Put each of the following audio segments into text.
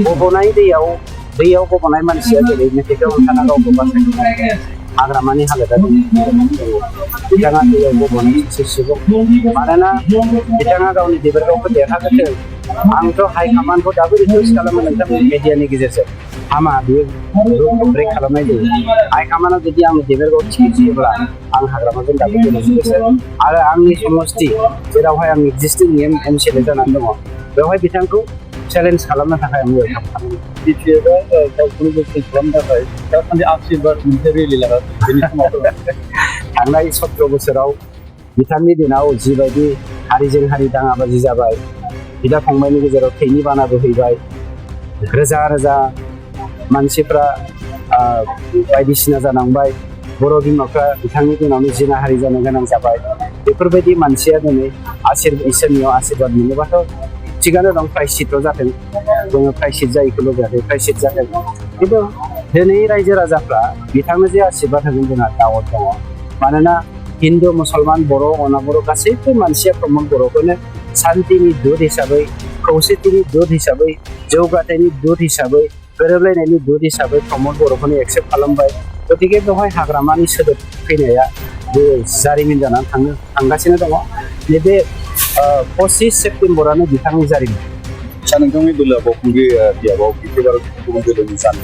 गब'नाय दैयाव गब'नाय मानसिया जेरै मेथाइखौ हमथाना गावखौ बासायनो हाग्रामानि हालोदा बिथाङा दैयाव गब'नाय सासे सुबुं मानोना बिथाङा गावनि देबोरगावखौ देरहागोथों आंथ' हाइकमान्डखौ दाबो रिकुवेस्ट खालामो नोंथांमोननि मिडियानि गेजेरजों हामा बेयो ब्रेक खालामनाय जायो हाइकमान्डआ जुदि आंनि देबोरगाव टिकेट होयोब्ला आं हाग्रामाजों दाबो गेलेनो आरो आंनि समस्ति जेरावहाय आं एक्जिस्टिं एमसिएलए जानानै दङ बेवहाय बिथांखौ चेलेन्ज खालामनो थाखाय आं वेलकाम खालामो बिटिआरआ गावखौनो गोख्रों खालामनो थाखाय दासान्दि आशीर्बाद मोनसे रेलि लागासिनो थांनाय 17 बोसोराव बिथांनि दिनाव जिबायदि हारिजों हारि दाङाबाजि जाबाय बिदा फंबायनि गेजेराव थैनि बाना बोहैबाय रोजा रोजा मानसिफ्रा बायदिसिना जानांबाय बर' बिमाफ्रा बिथांनि दिनावनो जिनाहारि जानो गोनां जाबाय बेफोरबायदि मानसिया दिनै इसोरनियाव आशीर्बाद मोनोबाथ' थिगानो दं प्रायश्चित जाथों जोङो प्रायश्चित जायैखौ लुबैयाखै प्रायश्चित जाथों खिन्थु दिनै रायजो राजाफ्रा बिथांनो जे आशीर्बाद होगोन जोंहा दावत दङ मानोना हिन्दु मुसलमान बर' अनाबर गासैबो मानसिया प्रमद बर'खौनो शान्तिनि दूत हिसाबै खौसेथिनि दूत हिसाबै जौगाथायनि दूत हिसाबै गोरोबलायनायनि दूत हिसाबै प्रमद बर'खौनो एक्सेप्ट खालामबाय गतिके बेवहाय हाग्रामानि सोदोब फैनाया बे जारिमिन जानानै थांगासिनो दङ नैबे 25 सेप्तेम्बरानो बिथांनि जारिमिन नोंथांनि दोलोआ बावखुंग्रि बियाबाव बिटिआर गुबुन दोलोनि जानो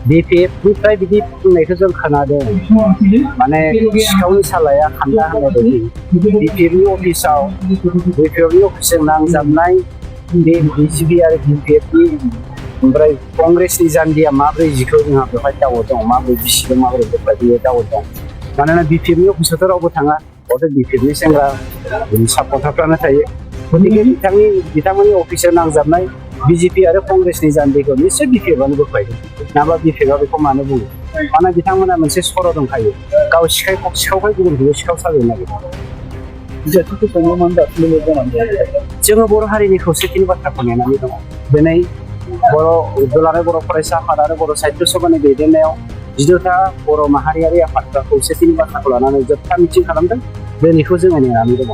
बिपिएफनिफ्राय बिदि बुंनायखौ जों खोनादों माने सिखावनि सालाया खान्दा होननाय बायदि बिपिएफनि अफिसजों नांजाबनाय बे बिजिपि आरो बिपिएफनि ओमफ्राय कंग्रेसनि जान्दिया माब्रै जिखौ जोंहा बेवहाय दावत दं माब्रै बिसिदों माब्रै बेफोरबायदि दावत दं मानोना बिपिएफनि अफिसावथ' रावबो थाङा अथ' बिपिएफनि सेंग्रा सापर्टारफ्रानो थायो गतिके बिथांमोननि अफिसाव नांजाबनाय बिजेपि आरो कंग्रेसनि जान्दिखौ निस्सय बिपिएफआनो बोख्लायदों नाबा बिपिएफआ बेखौ मानो बुङो मानोना बिथांमोना मोनसे सर' दंखायो गाव सिखावखाय गुबुनखौबो सिखाव साजायनो नागिरो जोङो बर' हारिनि खौसेथिनि बाथ्राखौ नेनानै दङ दिनै दुलाराय बर' फरायसा आफाद आरो बर' साहित्य सभानि दैदेननायाव 12था बर' माहारियारि आफादफ्रा खौसेथिनि बाथ्राखौ लानानै जोबथा मिटिं खालामदों दिनैखौ जोङो नेनानै दङ